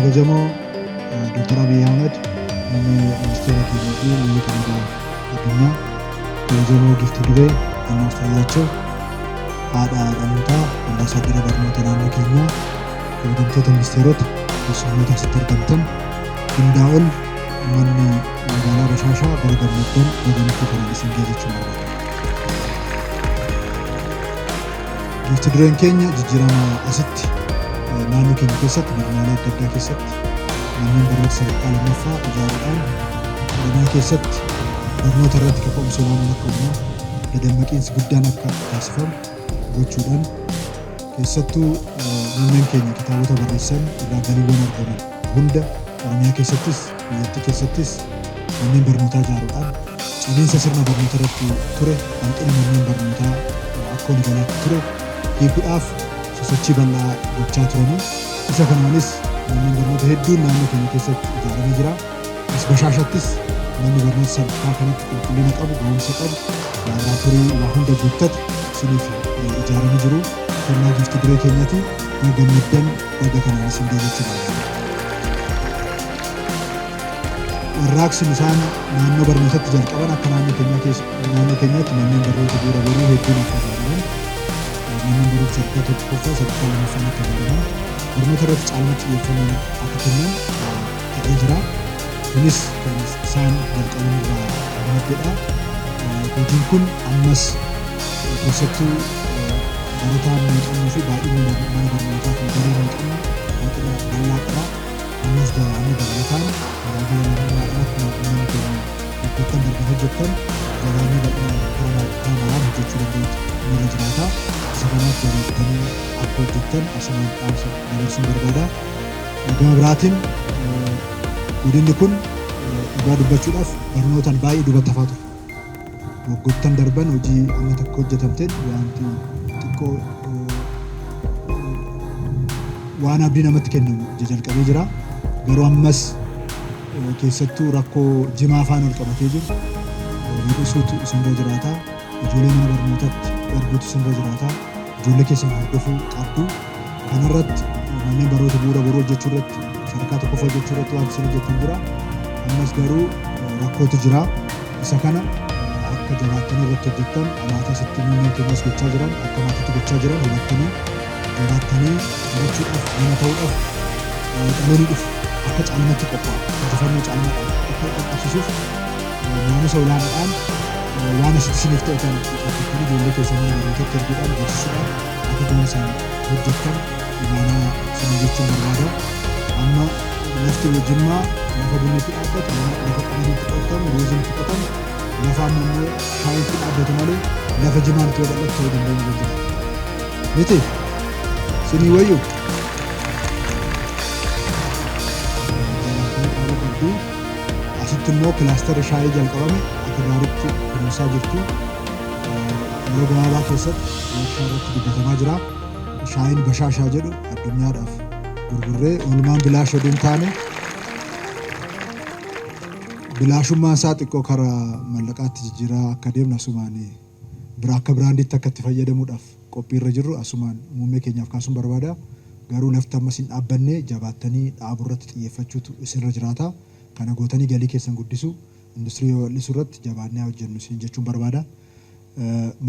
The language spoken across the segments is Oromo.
kabajamoo Dr. Abiy Ahmed ministeera keenya fi biyya keenya addunyaa kabajamoo Giiftuu Duree Innaaf Taayyachoo haadha dhalootaa ambaasaadara barnoota naannoo keenyaa kabajamtoota ministeerota keessummoota asitti argamtan hundaa ol manni magaalaa Bashaashaa bara gammaddoon baganatti kan isin geejjechuu barbaada. Giiftuu Dureen keenya jijjiirama asitti naannoo keenya keessatti magaalaa adda addaa keessatti manneen barnoota sadarkaa lammaffaa ijaaruudhaan Oromiyaa keessatti barnoota irratti kaka'umsa olaanaan akka uumamu dadammaqiinsi guddaan akka taasifamu gochuudhaan keessattuu manneen keenya kitaabota barreessan irraa galiiwwan argaman hunda Oromiyaa keessattis biyyattii keessattis manneen barnootaa ijaaruudhaan ciniinsa sirna barnoota irratti ture hanqina manneen barnootaa akka waliigalaatti ture hiikuudhaaf sosochii bal'aa gochaa turanii isa kanaanis manneen barnoota hedduun naannoo keenya keessatti ijaaramee jira. Bashaashattis manni barnoota sadarkaa kanatti qulqullina qabu, ga'umsa qabu, laaboraatoorii waa hunda guuttatu isiniif ijaaramee jiru. Kennaa Giiftuu Duree keenyaati gammaddan baga kanaan isin geejjechuu barbaada. Warraaqsi isaan naannoo barnootatti jalqaban akka naannoo keenyaatti manneen barnoota bu'uura boruu hedduun akka ijaaraman manneen barnoota sadarkaa tokkoffaa sadarkaa lammaffaan akka ijaaraman barnoota irratti caalmatti xiyyeeffannoo akka kennan ta'ee jira. Kunis kan isaan jalqaban irraa maddeedha. Hojiin kun ammas keessattuu barataan muuxannoo fi baay'inni mana barnootaa fi daree muuxannoo hanqina bal'aa qaba. Ammas ga'anii dabalataan tajaajila lammummaa irratti mootummaan keenya bakkoottan darban hojjettan ga'anii kanaan hojjechuu danda'utu miira jiraata. Isa kanaaf jaalatanii akka hojjettan asumaan dhaamsa dabarsuun barbaada. Gama biraatiin godinni kun dhugaa dubbachuudhaaf barnootaan baay'ee duubatti hafaa ture. Waggoottan darban hojii amma tokko hojjetamteen wanti xiqqoo waan abdii namatti kennamu jalqabee jira. Garuu ammas keessattuu rakkoo jimaa afaan ol qabatee jiru hir'isuutu isinirra jiraata. Ijoollee mana barnootatti erguutu isinirra jiraata. Ijoollee keessan hordofuu qabdu. Kanarratti manneen barnoota bu'uura boruu hojjechuu irratti sadarkaa tokkoffaa hojjechuu irratti waan isin hojjettan jira. Ammas garuu rakkootu jira. Isa kana akka jabaattanii irratti hojjettan maatii asitti manneen keenyas gochaa jiran akka maatiitti gochaa jiran hubattanii jabaattanii barachuudhaaf nama ta'uudhaaf dhaloonni dhufu akka caalmatti qophaa'u injifannoo caalmaa akka qaqqabsiisuuf naamusa olaanaadhaan waan asitti isiniif ta'e kan hojjettanii ijoollee keessan mana barnootatti erguudhaan barsiisuudhaan akka ga'umsaan hojjettan imaanaa isin jechuun barbaada. Amma lafti Jimmaa lafa bunni itti dhaabbatu, lafa qamadiin itti qotamu, ruuziin itti qotamu, lafa amma immoo shaayiin itti dhaabbatu malee lafa Jimmaan itti babal'atu ta'uu danda'u jira. Miti sinii wayyu asitti immoo kilaastara shaayii jalqabame akka gaariitti kunuunsaa jirtu. Yeroo gabaabaa keessatti warshaa irratti dubbatamaa jira. Shaayiin Bashaashaa jedhu addunyaadhaaf gurgurree oolmaan bilaash oduu hin taane bilaashummaan isaa xiqqoo karaa mallaqaatti jijjiiraa akka deemnu asumaan akka biraandiitti akka itti fayyadamuudhaaf qophiirra jirru asumaan muummee keenyaaf kaasuun barbaada. Garuu lafti ammas hin dhaabbannee jabaattanii dhaabuu irratti xiyyeeffachuutu isinirra jiraata. Kana gootanii galii keessan guddisuu industirii bal'isuu irratti jabaannee hojjennu isin jechuun barbaada.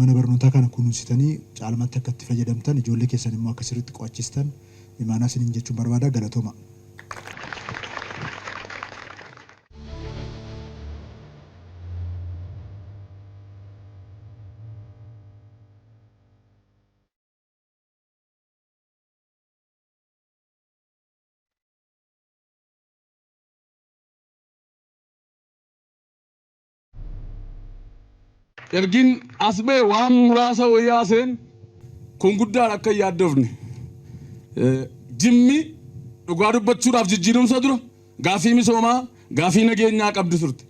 Mana barnootaa kana kunuunsitanii caalmatti akka itti fayyadamtan ijoollee keessan immoo akka sirriitti qo'achistan imaanaa isiniin jechuun barbaada. Galatooma. Ergin asbee waan muraasa wayyaaseen kun guddaan akka yaaddofne Jimmi dhugaa dubbachuudhaaf jijjiirumsa dura gaafii misoomaa gaafii nageenyaa qabdi turte.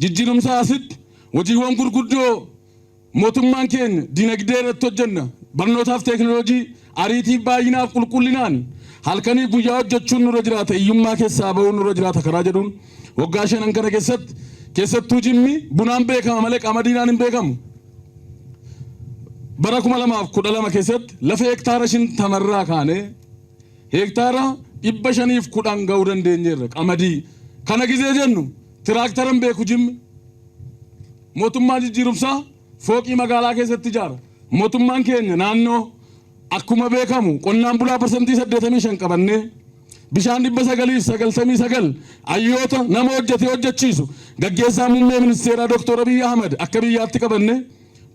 Jijjiirumsa asitti hojiiwwan gurguddoo mootummaan keenya dinagdee irratti hojjenna barnootaaf teekinooloojii ariitii baay'inaaf qulqullinaan halkanii guyyaa hojjechuun nurra jiraata hiyyummaa keessaa ba'uun nurra jiraata karaa jedhuun waggaa 5 kana keessattuu Jimmi bunaan beekama malee qamadiinaan hin beekamu. Bara 2012 keessatti lafa hektaara 50 kaanee hektaara 510 ga'uu dandeenyeerra qamadii kana gizee jennu tiraaktaran beeku jimmi mootummaa jijjiirumsaa fooqii magaalaa keessatti ijaara mootummaan keenya naannoo akkuma beekamu qonnaan bulaa parsantii 85 qabannee bishaan 999 ayyoota nama hojjechiisu gaggeessaa muummee ministeeraa Dr. Abiy Ahmed akka biyyaatti qabannee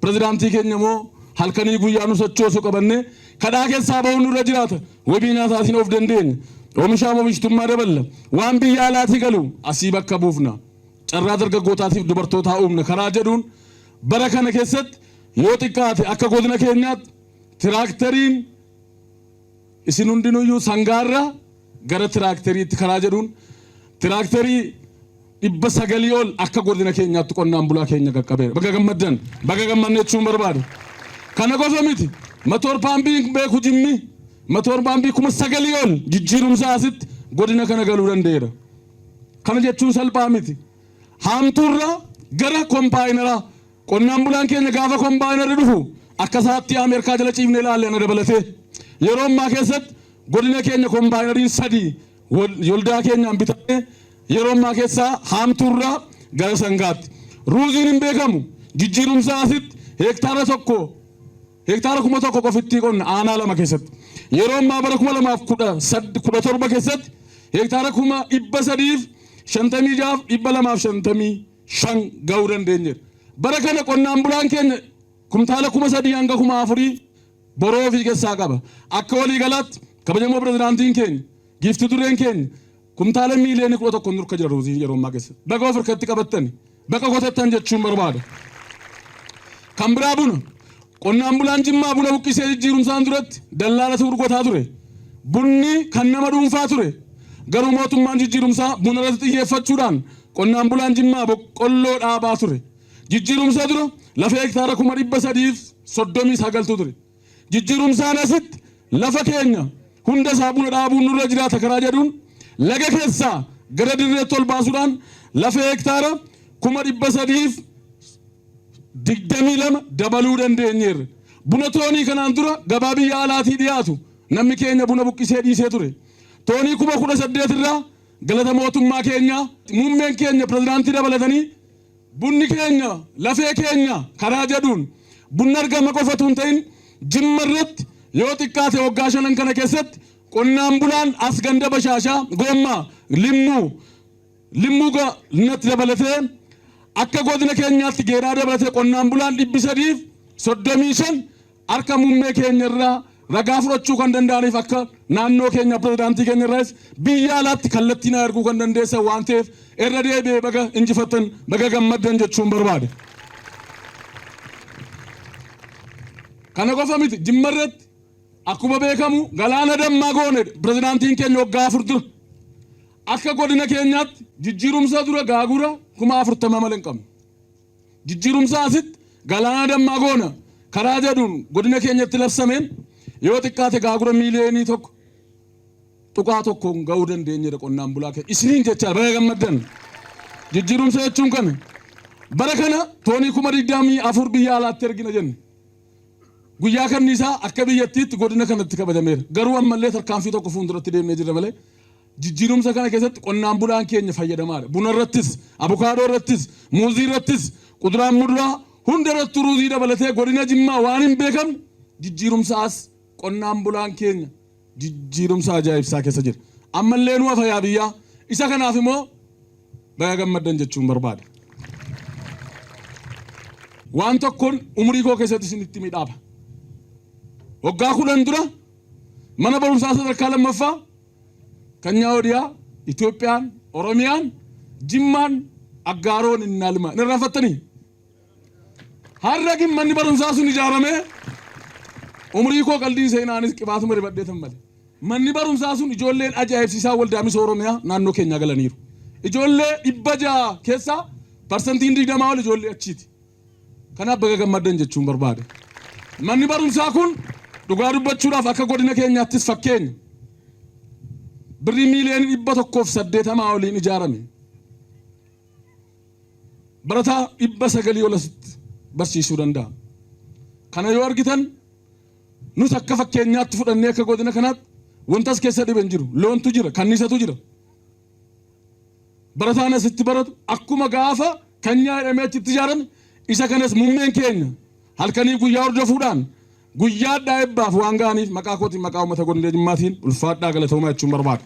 pirezidaantii keenya moo halkanii guyyaa nu sochoosu qabannee kadhaa keessaa bahuun nurra jiraata wabii nyaataatiin of dandeenya oomishaa oomishtummaa daballa waan biyya alaatii galu asii bakka buufna carraa dargaggootaatiif dubartootaa uumna karaa jedhuun bara kana keessatti yoo xiqqaate akka godina keenyaatti tiraakteriin isin hundinuyyuu sangaarra gara tiraakteriitti karaa jedhuun tiraakterii 900 ol akka godina keenyaatti qonnaan bulaa keenya qaqqabeera baga gammaddan baga gammanne jechuun barbaada kana qofa miti motor paambii beeku jimmi motor paambii 900 ol jijjiirumsaa asitti godina kana galuu danda'eera kana jechuun salphaa miti haamtuurra gara kompaayinara qonnaan bulaan keenya gaafa kompaayinarri dhufu akka saatti Ameerikaa jala ciifnee ilaallee na dabalatee yeroo ammaa keessatti godina keenya kompaayinariin 3 yoldaa keenyaan bitamee yeroo ammaa keessaa haamtuurra gara sangaatti ruuziin hin beekamu jijjiirumsaa asitti hektaara 1,000 qofitti qonna aanaa 2 keessatti yeroo ammaa bara 2017 keessatti hektaara 356,255 ga'uu dandeenyeera bara kana qonnaan bulaan keenya kumtaala 3,000 hanga 4,000 boroo fi keessaa qaba akka walii galaatti kabajamoo pirezidaantiin keenya giifti dureen keenya kumtaala miiliyoona 11 nurka jira ruuzii yeroo ammaa keessatti baga of harkatti qabattani baga qotattan jechuun barbaada kan biraa buna qonnaan bulaan jimmaa buna buqqisee jijjiirumsaan duratti dallaalatu urgotaa ture bunni kan nama dhuunfaa ture garuu mootummaan jijjiirumsaa buna irratti xiyyeeffachuudhaan qonnaan bulaan jimmaa boqqolloo dhaabaa ture jijjiirumsa dura lafa hektaara 339 ture jijjiirumsaan asitti lafa keenya hunda isaa buna dhaabuun nurra jiraata karaa jedhuun laga keessaa gara dirreetti ol baasuudhaan lafa hektaara 322 dabaluu dandeenyeerra buna toonii kanaan dura gabaa biyya alaatii dhiyaatu namni keenya buna buqqisee dhiisee ture toonii 18 irraa galata mootummaa keenya muummeen keenya pirezidaantii dabalatanii bunni keenya lafee keenya karaa jedhuun bunni argama qofatu hin ta'in jimma irratti yoo xiqqaate waggaa 5 kana keessatti qonnaan bulaan as ganda bashaashaa goommaa limmuu natti dabalatee akka godina keenyaatti geeraa dabalatee qonnaan bulaan 335 harka muummee keenya irraa ragaa fudhachuu kan danda'aniif akka naannoo keenya pirezidaantii keenya irraas biyya alaatti kallattiin arguu kan dandeessan waan ta'eef irra deebi'ee baga injifattan baga gammaddan jechuun barbaade. Kana qofa miti jimma irratti akkuma beekamu galaana dammaa goone pirezidaantiin keenya waggaa 4 dura akka godina keenyaatti jijjiirumsa dura gaagura 40 malee hin qabnu jijjiirumsa asitti galaana dammaa goona karaa jedhuun godina keenyatti labsameen yoo xiqqaate gaagura miiliyoonii 1.1 ga'uu dandeenyeera qonnaan bulaa keenya isiniin jecha baga gammaddan jijjiirumsa jechuun kana bara kana toonii 24 biyya alaatti ergina jenne guyyaa kanniisaa akka biyyattiitti godina kanatti kabajameera garuu ammallee tarkaanfii tokko fuulduratti deemnee jirra malee jijjiirumsa kana keessatti qonnaan bulaan keenya fayyadamaadha buna irrattis abukaadoo irrattis muuzii irrattis kuduraan muduraa hunda irratti ruuzii dabalatee godina jimmaa waan hin beekamne jijjiirumsaas qonnaan bulaan keenya jijjiirumsa ajaa'ibsaa keessa jira ammallee nu afayyaa biyyaa isa kanaaf immoo baga gammaddan jechuun barbaada waan tokkoon umurii koo keessatti isinitti midhaaba waggaa 10 dura mana barumsaa sadarkaa lammaffaa Kanya Odiyaa Itoophiyaan Oromiyaan Jimmaan Aggaaroon innaalma ni rafatanii har'a manni barumsaa sun ijaaramee umrii koo qalbii seenaanis qibaatuma ribadheetan malee manni barumsaa sun ijoolleen ajaa'ibsiisaa waldaa misoo Oromiyaa naannoo keenyaa galaniiru ijoollee 600 keessaa parsantiin 20 ol ijoollee achiiti kanaaf baga gammaddan jechuun barbaada manni barumsaa kun dhugaa dubbachuudhaaf akka godina keenyaattis fakkeenya birrii miiliyoona 180 oliin ijaarame barataa 900 ol asitti barsiisuu danda'a kana yoo argitan nus akka fakkeenyaatti fudhannee akka godina kanaatti wantas keessa dhiben jiru loontu jira kannisatu jira barataan asitti baratu akkuma gaafa kanyaa hidhamee achitti ijaarame isa kanas muummeen keenya halkanii guyyaa hordofuudhaan guyyaa dhaabbaaf waan ga'aniif maqaa kootiin maqaa uummata godina Jimmaatiin ulfaadhaa galatoomaa jechuun barbaada.